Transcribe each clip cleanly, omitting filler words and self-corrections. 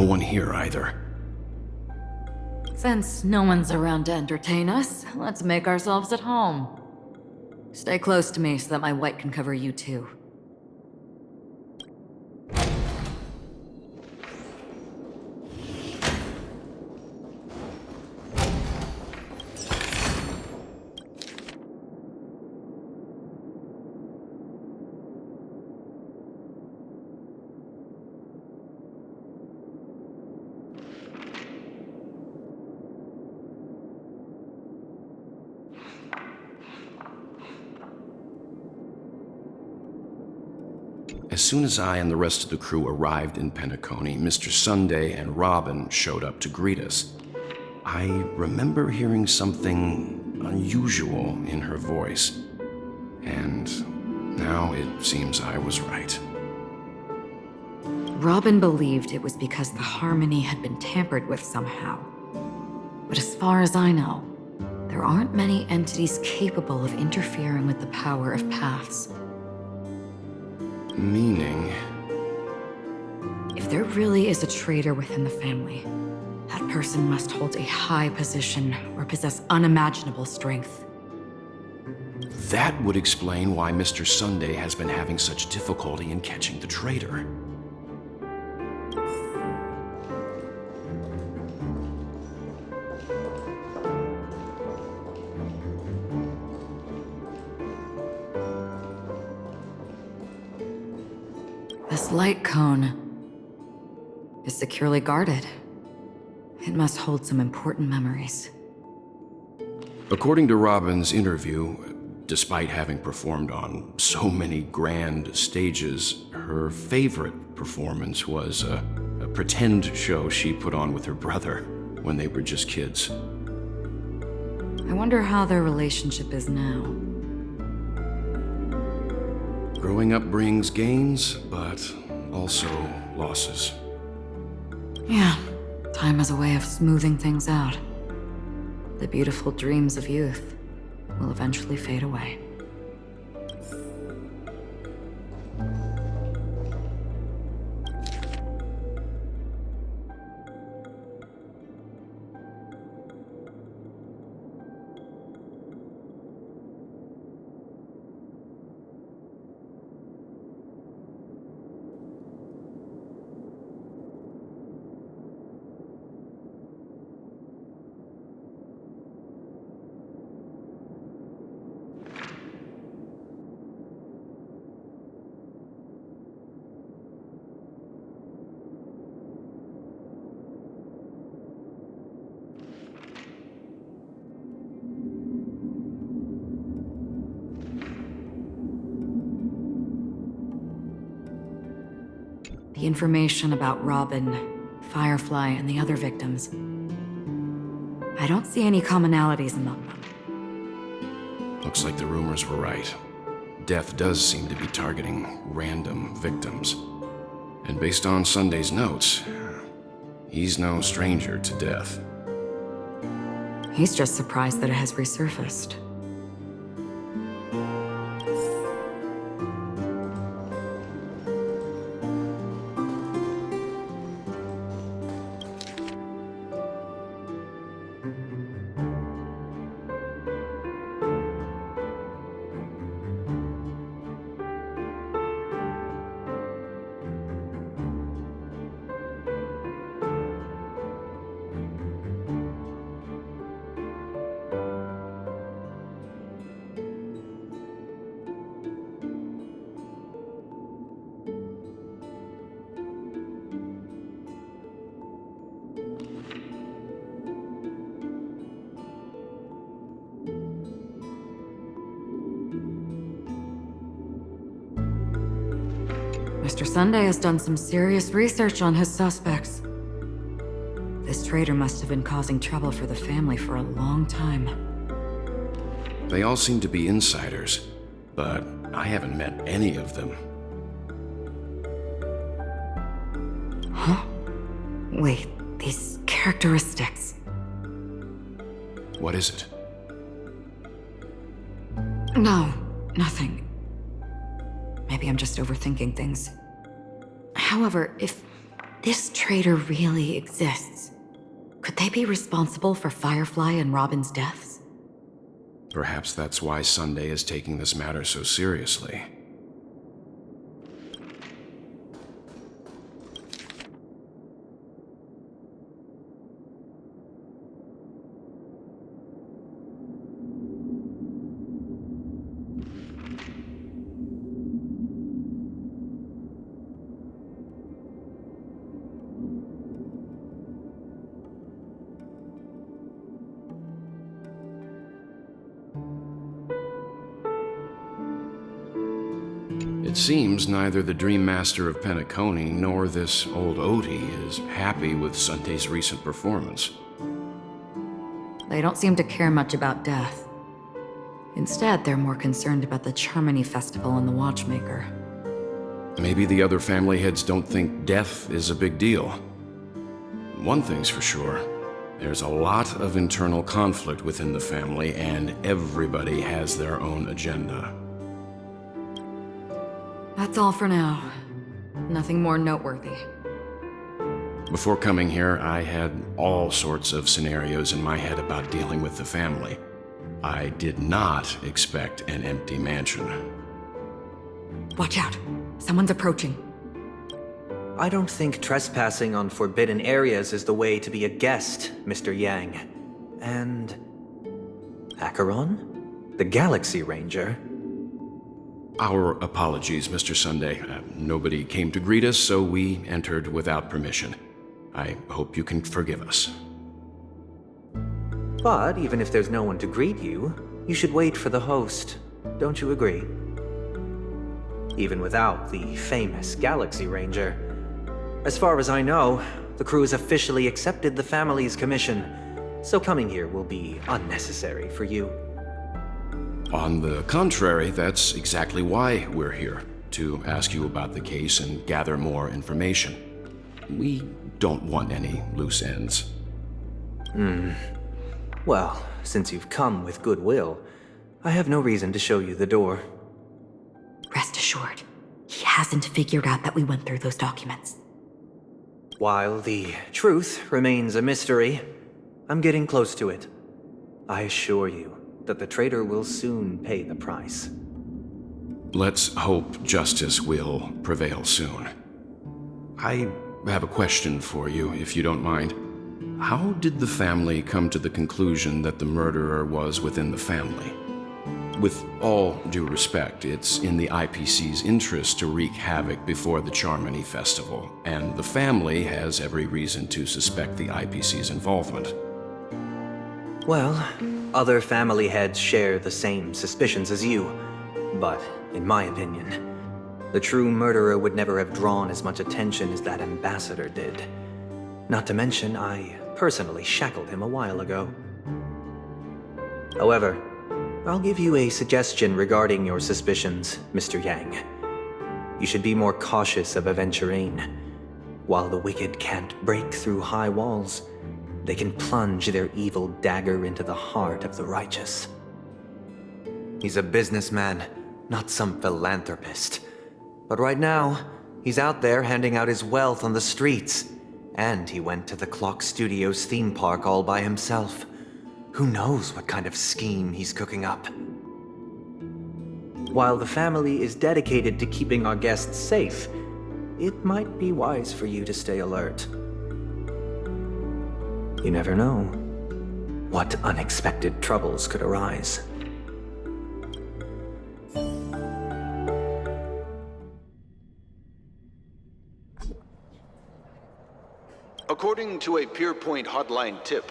no one here either. Since no one's around to entertain us, let's make ourselves at home. Stay close to me so that my white can cover you too. As soon as I and the rest of the crew arrived in Penacony, Mr. Sunday and Robin showed up to greet us. I remember hearing something unusual in her voice, and now it seems I was right. Robin believed it was because the harmony had been tampered with somehow. But as far as I know, there aren't many entities capable of interfering with the power of paths. Meaning? If there really is a traitor within the family, that person must hold a high position or possess unimaginable strength. That would explain why Mr. Sunday has been having such difficulty in catching the traitor. This light cone is securely guarded. It must hold some important memories. According to Robin's interview, despite having performed on so many grand stages, her favorite performance was a pretend show she put on with her brother when they were just kids. I wonder how their relationship is now. Growing up brings gains, but also losses. Yeah, time has a way of smoothing things out. The beautiful dreams of youth will eventually fade away. The information about Robin, Firefly, and the other victims. I don't see any commonalities among them. Looks like the rumors were right. Death does seem to be targeting random victims. And based on Sunday's notes, he's no stranger to death. He's just surprised that it has resurfaced. Mr. Sunday has done some serious research on his suspects. This traitor must have been causing trouble for the family for a long time. They all seem to be insiders, but I haven't met any of them. Huh? Wait, these characteristics. What is it? No, nothing. Maybe I'm just overthinking things. However, if This traitor really exists. Could they be responsible for Firefly and Robin's deaths? Perhaps that's why Sunday is taking this matter so seriously. It seems neither the Dream Master of Penacony nor this old Odie is happy with Sunday's recent performance. They don't seem to care much about death. Instead, they're more concerned about the Charmony Festival and the Watchmaker. Maybe the other family heads don't think death is a big deal. One thing's for sure, there's a lot of internal conflict within the family, and everybody has their own agenda. That's all for now. Nothing more noteworthy. Before coming here, I had all sorts of scenarios in my head about dealing with the family. I did not expect an empty mansion. Watch out. Someone's approaching. I don't think trespassing on forbidden areas is the way to be a guest, Mr. Yang. And... Acheron? The Galaxy Ranger? Our apologies, Mr. Sunday. Nobody came to greet us, so we entered without permission. I hope you can forgive us. But even if there's no one to greet you, you should wait for the host. Don't you agree? Even without the famous Galaxy Ranger. As far as I know, the crew has officially accepted the family's commission, so coming here will be unnecessary for you. On the contrary, that's exactly why we're here, to ask you about the case and gather more information. We don't want any loose ends. Well, since you've come with goodwill, I have no reason to show you the door. Rest assured, he hasn't figured out that we went through those documents. While the truth remains a mystery, I'm getting close to it. I assure you that the traitor will soon pay the price. Let's hope justice will prevail soon. I have a question for you, if you don't mind. How did the family come to the conclusion that the murderer was within the family? With all due respect, it's in the IPC's interest to wreak havoc before the Charmony Festival, and the family has every reason to suspect the IPC's involvement. Well, other family heads share the same suspicions as you, but in my opinion, the true murderer would never have drawn as much attention as that ambassador did. Not to mention, I personally shackled him a while ago. However, I'll give you a suggestion regarding your suspicions, Mr. Yang. You should be more cautious of Aventurine. While the wicked can't break through high walls, they can plunge their evil dagger into the heart of the righteous. He's a businessman, not some philanthropist. But right now, he's out there handing out his wealth on the streets. And he went to the Clock Studios theme park all by himself. Who knows what kind of scheme he's cooking up? While the family is dedicated to keeping our guests safe, it might be wise for you to stay alert. You never know what unexpected troubles could arise. According to a Pierpoint hotline tip,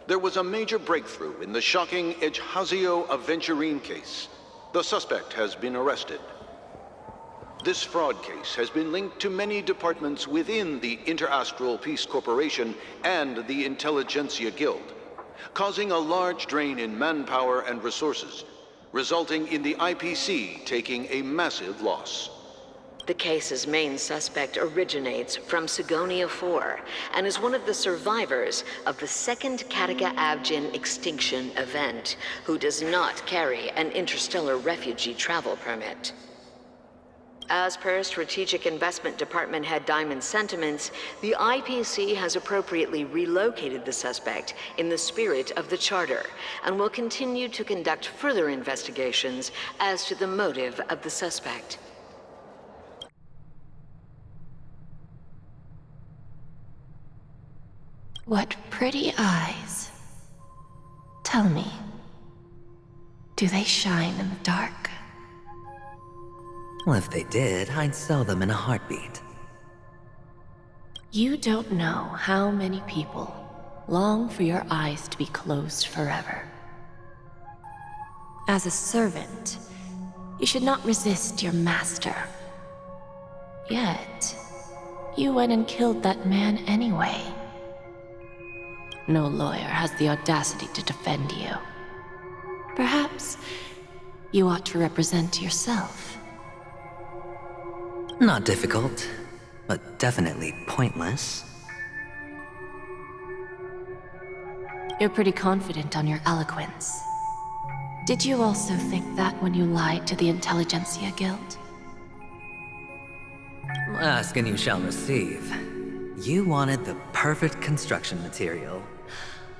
there was a major breakthrough in the shocking Ejhazio Aventurine case. The suspect has been arrested. This fraud case has been linked to many departments within the Interastral Peace Corporation and the Intelligentsia Guild, causing a large drain in manpower and resources, resulting in the IPC taking a massive loss. The case's main suspect originates from Sigonia 4 and is one of the survivors of the second Kataka Abjin extinction event, who does not carry an interstellar refugee travel permit. As per Strategic Investment Department Head Diamond's sentiments, the IPC has appropriately relocated the suspect in the spirit of the Charter and will continue to conduct further investigations as to the motive of the suspect. What pretty eyes. Tell me, do they shine in the dark? Well, if they did, I'd sell them in a heartbeat. You don't know how many people long for your eyes to be closed forever. As a servant, you should not resist your master. Yet, you went and killed that man anyway. No lawyer has the audacity to defend you. Perhaps you ought to represent yourself. Not difficult, but definitely pointless. You're pretty confident on your eloquence. Did you also think that when you lied to the Intelligentsia Guild? Ask and you shall receive. You wanted the perfect construction material.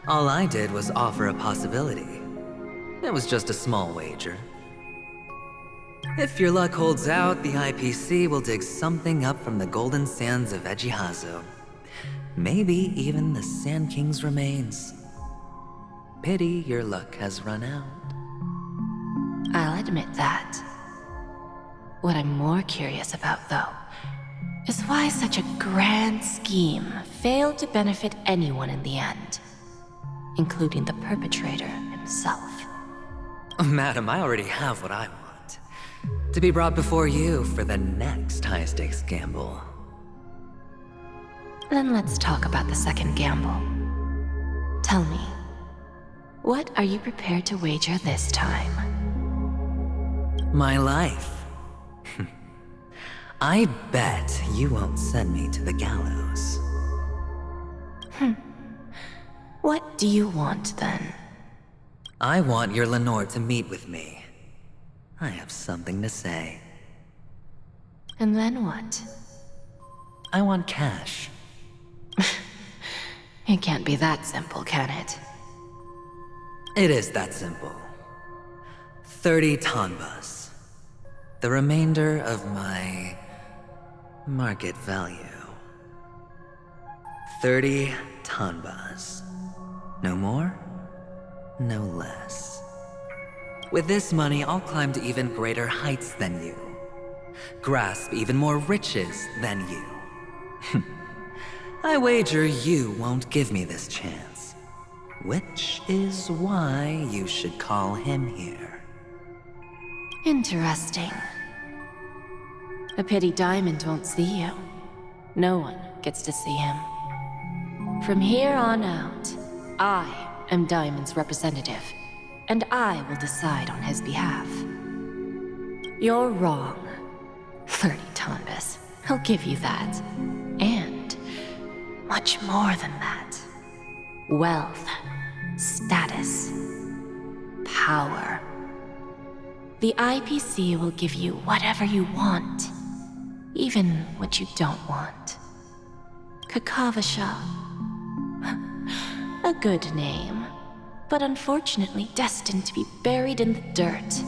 All I did was offer a possibility. It was just a small wager. If your luck holds out, the IPC will dig something up from the golden sands of Ejihazo. Maybe even the Sand King's remains. Pity your luck has run out. I'll admit that. What I'm more curious about, though, is why such a grand scheme failed to benefit anyone in the end, including the perpetrator himself. Madam, I already have what I want. To be brought before you for the next high-stakes gamble. Then let's talk about the second gamble. Tell me, what are you prepared to wager this time? My life. I bet you won't send me to the gallows. What do you want, then? I want your Lenore to meet with me. I have something to say. And then what? I want cash. It can't be that simple, can it? It is that simple. 30 tanbas. The remainder of my market value. 30 tanbas. No more, no less. With this money, I'll climb to even greater heights than you. Grasp even more riches than you. I wager you won't give me this chance. Which is why you should call him here. Interesting. A pity Diamond won't see you. No one gets to see him. From here on out, I am Diamond's representative, and I will decide on his behalf. You're wrong. 30 tanbas. I'll give you that. And much more than that. Wealth, status, power. The IPC will give you whatever you want, even what you don't want. Kakavasha. A good name, but unfortunately destined to be buried in the dirt.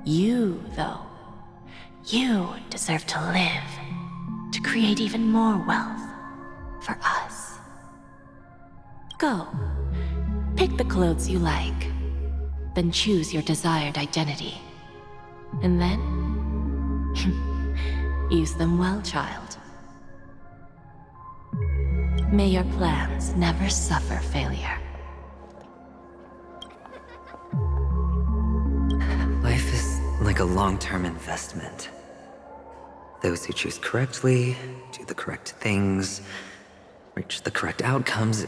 You, though, you deserve to live, to create even more wealth for us. Go, pick the clothes you like, then choose your desired identity. And then, use them well, child. May your plans never suffer failure. Life is like a long-term investment. Those who choose correctly, do the correct things, reach the correct outcomes,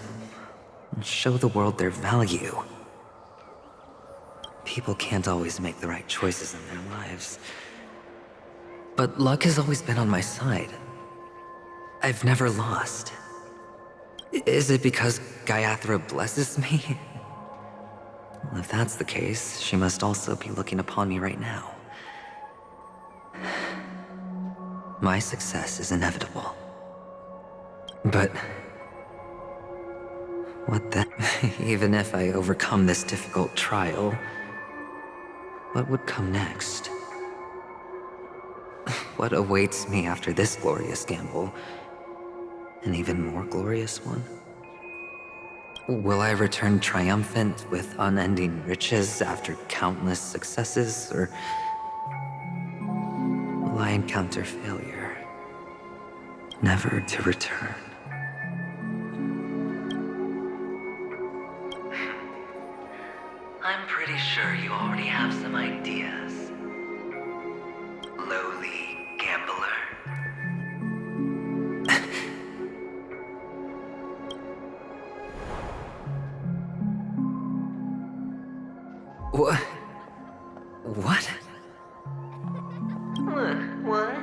and show the world their value. People can't always make the right choices in their lives. But luck has always been on my side. I've never lost. Is it because Gayathra blesses me? Well, if that's the case, she must also be looking upon me right now. My success is inevitable. But what then? Even if I overcome this difficult trial, what would come next? What awaits me after this glorious gamble? An even more glorious one? Will I return triumphant with unending riches after countless successes, or will I encounter failure, never to return? I'm pretty sure you already have some ideas, lowly gambler. What? What? What?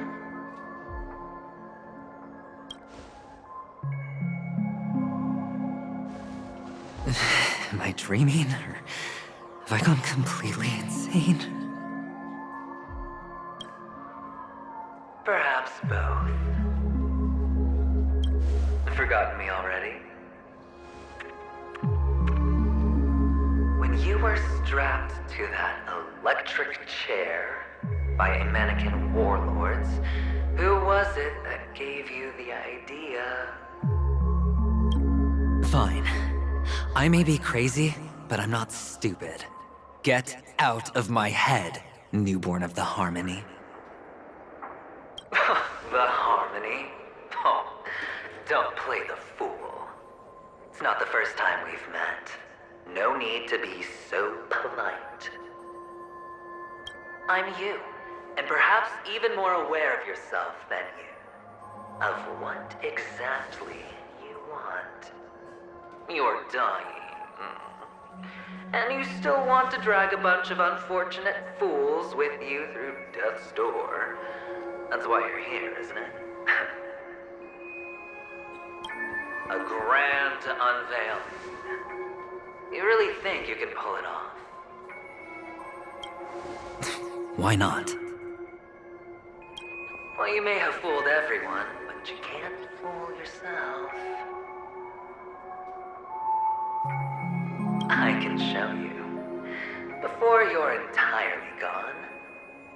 Am I dreaming, or have I gone completely insane? Perhaps both. Forgotten me already? When you were strapped to that electric chair by a mannequin warlords, who was it that gave you the idea? Fine. I may be crazy, but I'm not stupid. Get out of my head, newborn of the Harmony. The Harmony? Oh, don't play the fool. It's not the first time we've met. No need to be so polite. I'm you, and perhaps even more aware of yourself than you. Of what exactly you want. You're dying. And you still want to drag a bunch of unfortunate fools with you through death's door. That's why you're here, isn't it? A grand unveiling. You really think you can pull it off? Why not? Well, you may have fooled everyone, but you can't fool yourself. I can show you. Before you're entirely gone,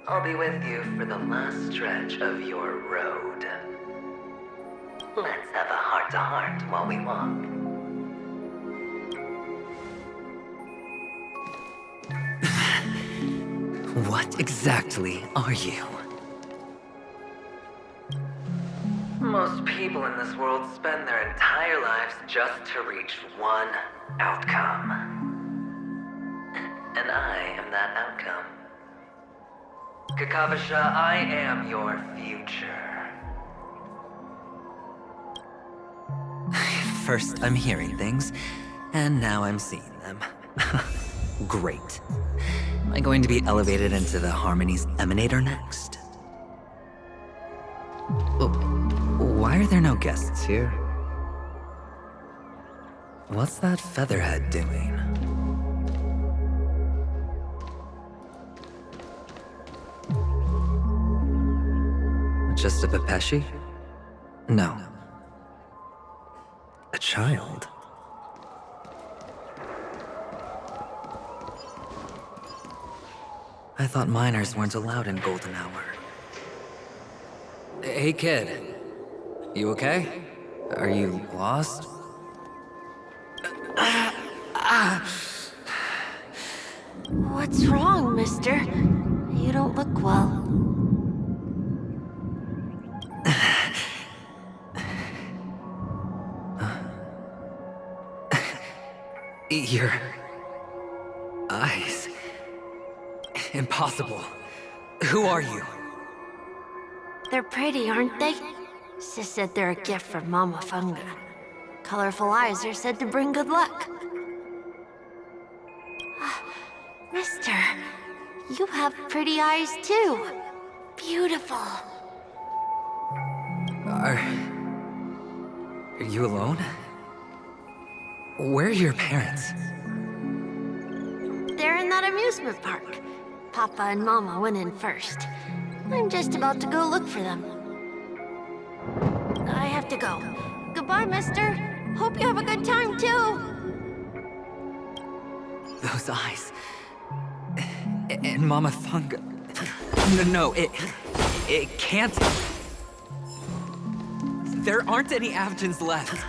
I'll be with you for the last stretch of your road. Let's have a heart-to-heart while we walk. What exactly are you? Most people in this world spend their entire lives just to reach one outcome. And I am that outcome. Kakavasha, I am your future. First I'm hearing things, and now I'm seeing them. Great. Am I going to be elevated into the Harmony's Emanator next? Oh, why are there no guests here? What's that featherhead doing? Just a Pepeshi? No. A child? I thought minors weren't allowed in Golden Hour. Hey kid, you okay? Are you lost? What's wrong, mister? You don't look well. Your eyes. Impossible. Who are you? They're pretty, aren't they? Sis said they're a gift from Mama Funga. Colorful eyes are said to bring good luck. Mister, you have pretty eyes too. Beautiful. Are you alone? Where are your parents? They're in that amusement park. Papa and Mama went in first. I'm just about to go look for them. to go. Goodbye, mister. Hope you have a good time, too. Those eyes. And Mama Funga. No, it can't. There aren't any Avgens left.